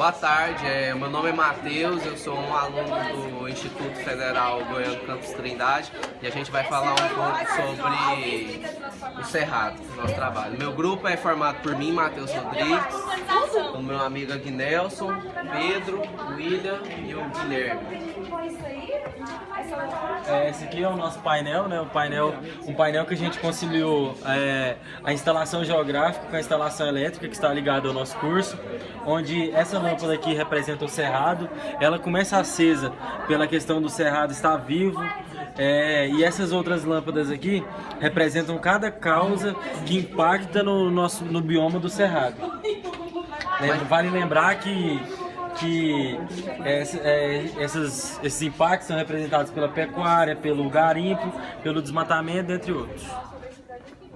Boa tarde, meu nome é Matheus, eu sou um aluno do Instituto Federal Goiano Campus Trindade e a gente vai falar um pouco sobre o Cerrado, o nosso trabalho. Meu grupo é formado por mim, Matheus Rodrigues, o meu amigo Agnelson, Pedro, William e o Guilherme. Esse aqui é o nosso painel, né? Um painel que a gente conciliou a instalação geográfica com a instalação elétrica que está ligada ao nosso curso, onde essa lâmpada aqui representa o cerrado. Ela começa acesa pela questão do cerrado estar vivo, e essas outras lâmpadas aqui representam cada causa que impacta no bioma do cerrado. Vale lembrar que esses impactos são representados pela pecuária, pelo garimpo, pelo desmatamento, entre outros.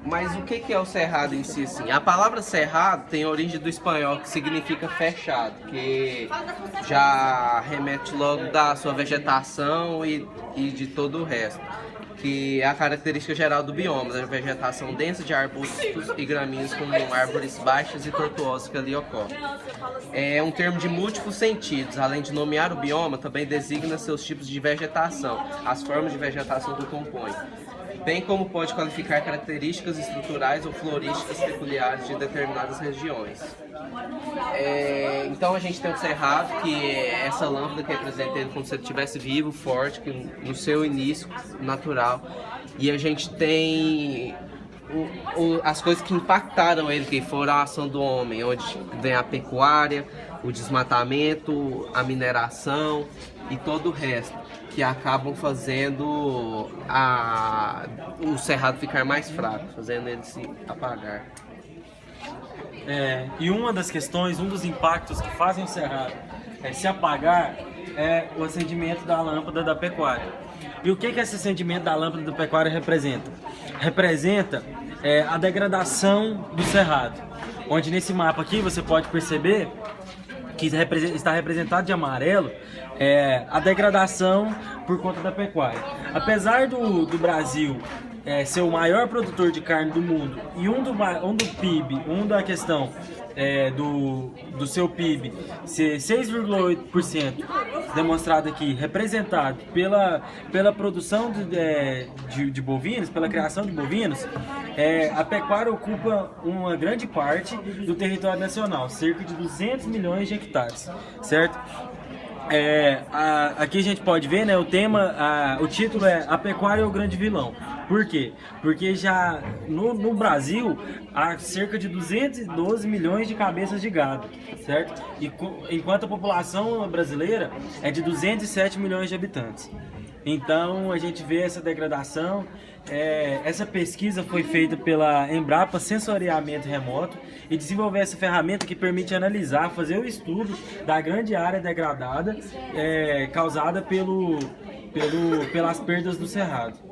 Mas o que é o cerrado em si? Assim? A palavra cerrado tem origem do espanhol, que significa fechado, que já remete logo da sua vegetação e de todo o resto, que é a característica geral do bioma, a vegetação densa de arbustos e gramíneas com árvores baixas e tortuosas que ali ocorrem. É um termo de múltiplos sentidos, além de nomear o bioma, também designa seus tipos de vegetação, as formas de vegetação que o compõem, bem como pode qualificar características estruturais ou florísticas peculiares de determinadas regiões. Então a gente tem o cerrado, que é essa lâmpada que representa ele como se ele estivesse vivo, forte, no seu início natural. E a gente tem as coisas que impactaram ele, que foram a ação do homem, onde vem a pecuária, o desmatamento, a mineração e todo o resto, que acabam fazendo o cerrado ficar mais fraco, fazendo ele se apagar. E uma das questões, um dos impactos que fazem o cerrado se apagar é o acendimento da lâmpada da pecuária. E o que esse acendimento da lâmpada da pecuária representa? Representa a degradação do cerrado, onde nesse mapa aqui você pode perceber que está representado de amarelo a degradação por conta da pecuária. Apesar do Brasil ser o maior produtor de carne do mundo e um do PIB, da questão do seu PIB ser 6,8%, demonstrado aqui, representado pela produção de bovinos, pela criação de bovinos, a pecuária ocupa uma grande parte do território nacional, cerca de 200 milhões de hectares, certo? Aqui a gente pode ver, né, o título é A Pecuária é o Grande Vilão. Por quê? Porque já no Brasil há cerca de 212 milhões de cabeças de gado, certo? Enquanto a população brasileira é de 207 milhões de habitantes. Então a gente vê essa degradação. Essa pesquisa foi feita pela Embrapa Sensoriamento Remoto e desenvolveu essa ferramenta que permite analisar, fazer o estudo da grande área degradada causada pelas perdas do cerrado.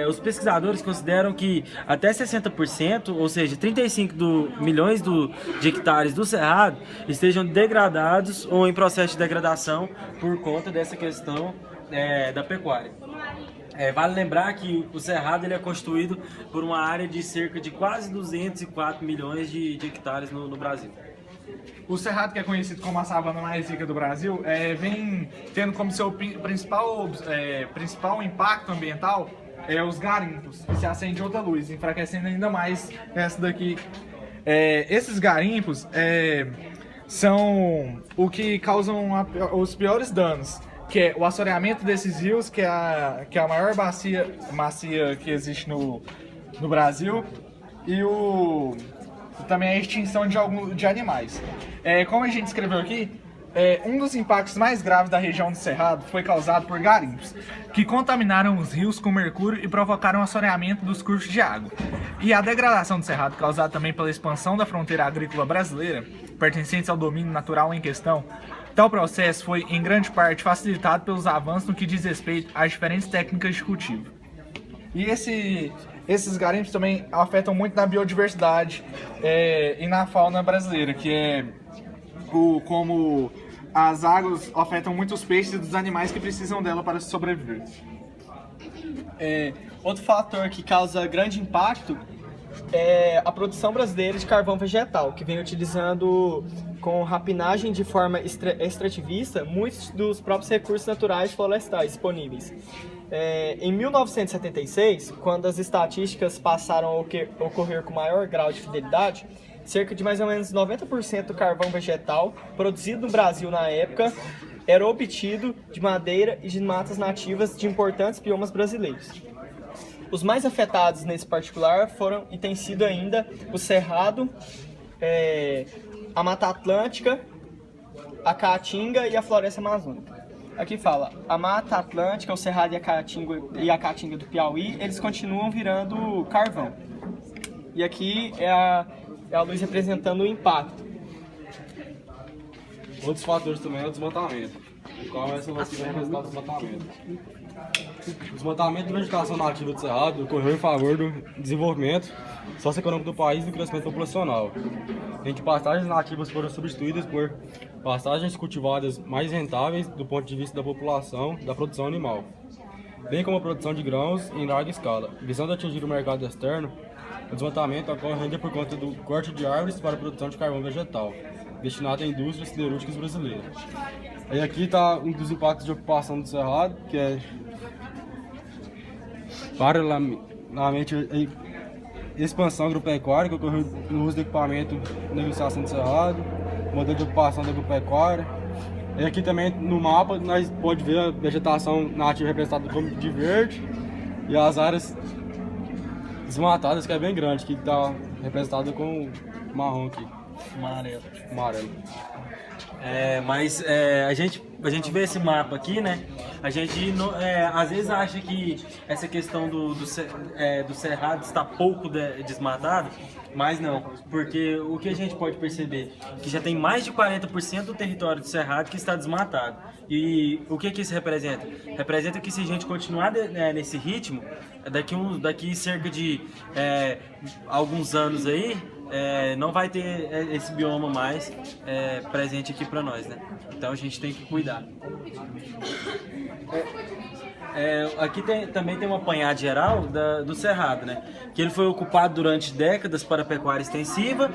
Os pesquisadores consideram que até 60%, ou seja, 35 milhões de hectares do cerrado, estejam degradados ou em processo de degradação por conta dessa questão da pecuária. Vale lembrar que o cerrado ele é constituído por uma área de cerca de quase 204 milhões de hectares no Brasil. O cerrado, que é conhecido como a savana mais rica do Brasil, vem tendo como seu principal impacto ambiental os garimpos, que se acende outra luz, enfraquecendo ainda mais essa daqui. Esses garimpos são o que causam os piores danos, que é o assoreamento desses rios, que é a maior bacia que existe no Brasil, e também a extinção de animais. Como a gente escreveu aqui, um dos impactos mais graves da região do Cerrado foi causado por garimpos, que contaminaram os rios com mercúrio e provocaram o assoreamento dos cursos de água. E a degradação do Cerrado, causada também pela expansão da fronteira agrícola brasileira, pertencentes ao domínio natural em questão, tal processo foi, em grande parte, facilitado pelos avanços no que diz respeito às diferentes técnicas de cultivo. E esses garimpos também afetam muito na biodiversidade e na fauna brasileira, que é como as águas afetam muito os peixes e os animais que precisam dela para sobreviver. Outro fator que causa grande impacto é a produção brasileira de carvão vegetal, que vem utilizando com rapinagem de forma extrativista muitos dos próprios recursos naturais florestais disponíveis. Em 1976, quando as estatísticas passaram a ocorrer com maior grau de fidelidade, cerca de mais ou menos 90% do carvão vegetal produzido no Brasil na época era obtido de madeira e de matas nativas de importantes biomas brasileiros. Os mais afetados nesse particular foram e têm sido ainda o Cerrado, a Mata Atlântica, a Caatinga e a Floresta Amazônica. Aqui fala, a Mata Atlântica, o Cerrado e a Caatinga do Piauí, eles continuam virando carvão. E aqui é a luz representando o impacto. Outros fatores também é o desmatamento. Qual é essa rotina é o resultado do desmatamento? O desmatamento da vegetação nativa do Cerrado ocorreu em favor do desenvolvimento socioeconômico do país e do crescimento populacional, em que pastagens nativas foram substituídas por pastagens cultivadas mais rentáveis do ponto de vista da população da produção animal, bem como a produção de grãos em larga escala. Visando atingir o mercado externo, o desmatamento ocorre ainda por conta do corte de árvores para a produção de carvão vegetal, destinado à indústria siderúrgica brasileira. E aqui está um dos impactos de ocupação do Cerrado, que é paralelamente a expansão agropecuária, que ocorreu no uso de equipamento de negociação do Cerrado, modelo de ocupação da agropecuária. E aqui também no mapa nós podemos ver a vegetação nativa representada como de verde e as áreas desmatadas, que é bem grande, que está representada com marrom aqui. Amarelo. Mas a gente vê esse mapa aqui, né? A gente às vezes acha que essa questão do Cerrado está pouco desmatado, mas não, porque o que a gente pode perceber que já tem mais de 40% do território do Cerrado que está desmatado. E o que isso representa? Representa que se a gente continuar nesse ritmo, daqui cerca de alguns anos aí, não vai ter esse bioma mais presente aqui para nós, né? Então a gente tem que cuidar. Aqui também tem um apanhado geral do Cerrado, né? Que ele foi ocupado durante décadas para pecuária extensiva.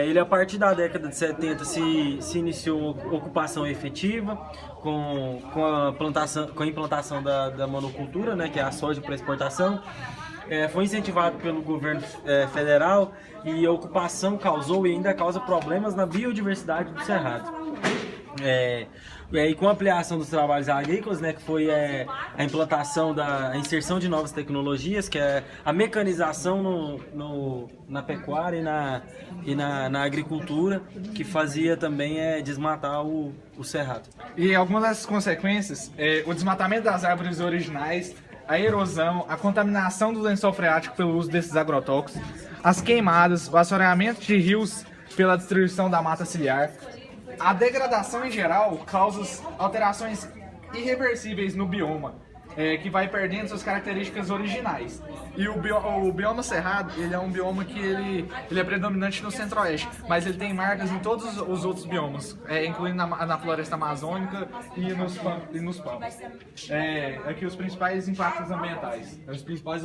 Ele, a partir da década de 70, se iniciou ocupação efetiva com a implantação da monocultura, né? Que é a soja para exportação. Foi incentivado pelo governo federal e a ocupação causou e ainda causa problemas na biodiversidade do Cerrado. E com a ampliação dos trabalhos agrícolas, né, que foi a implantação a inserção de novas tecnologias, que é a mecanização na pecuária e na agricultura, que fazia também desmatar o Cerrado. E algumas das consequências, o desmatamento das árvores originais, a erosão, a contaminação do lençol freático pelo uso desses agrotóxicos, as queimadas, o assoreamento de rios pela destruição da mata ciliar. A degradação em geral causa alterações irreversíveis no bioma, que vai perdendo suas características originais. E o bioma cerrado, ele é um bioma que ele é predominante no centro-oeste, mas ele tem marcas em todos os outros biomas, incluindo na floresta amazônica e nos pampas. Aqui os principais impactos ambientais. Os principais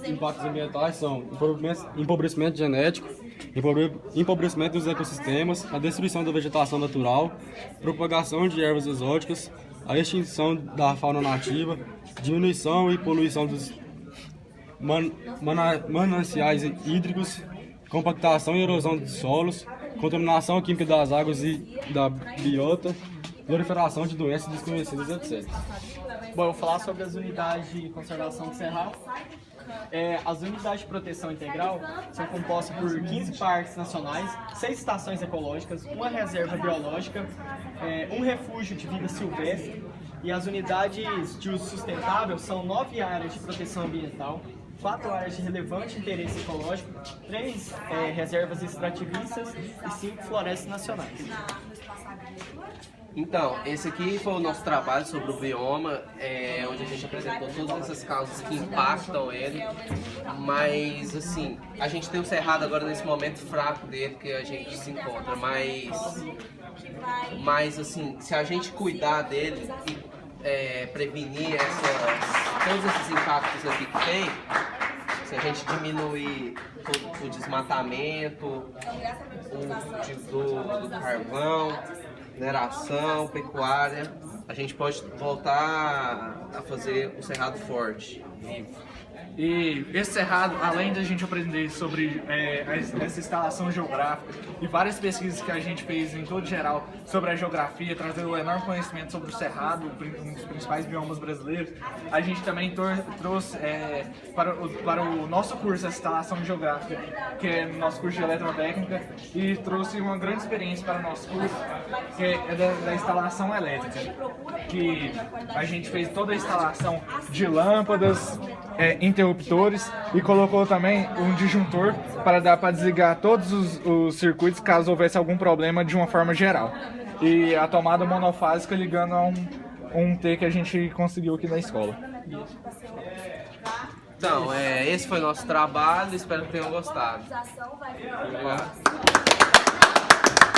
impactos ambientais são empobrecimento genético, empobrecimento dos ecossistemas, a destruição da vegetação natural, propagação de ervas exóticas, a extinção da fauna nativa, diminuição e poluição dos mananciais hídricos, compactação e erosão dos solos, contaminação química das águas e da biota, proliferação de doenças desconhecidas, etc. Bom, eu vou falar sobre as unidades de conservação do Cerrado. As unidades de proteção integral são compostas por 15 parques nacionais, 6 estações ecológicas, uma reserva biológica, um refúgio de vida silvestre, e as unidades de uso sustentável são 9 áreas de proteção ambiental, 4 áreas de relevante interesse ecológico, 3 reservas extrativistas e 5 florestas nacionais. Então, esse aqui foi o nosso trabalho sobre o bioma, onde a gente apresentou todas essas causas que impactam ele, mas assim, a gente tem o Cerrado agora nesse momento fraco dele que a gente se encontra, mas assim, se a gente cuidar dele e prevenir todos esses impactos aqui que tem, Se a gente diminuir o desmatamento, do carvão, mineração, pecuária, a gente pode voltar a fazer um cerrado forte. E esse cerrado, além de a gente aprender sobre essa instalação geográfica e várias pesquisas que a gente fez em todo geral sobre a geografia, trazendo um enorme conhecimento sobre o cerrado, um dos principais biomas brasileiros, a gente também trouxe para o nosso curso de instalação geográfica, que é o nosso curso de eletrotécnica, e trouxe uma grande experiência para o nosso curso, que é da instalação elétrica, que a gente fez toda a instalação de lâmpadas, interruptores, e colocou também um disjuntor para dar para desligar todos os circuitos caso houvesse algum problema de uma forma geral. E a tomada monofásica ligando a um T que a gente conseguiu aqui na escola. Então, esse foi nosso trabalho, espero que tenham gostado. Obrigado.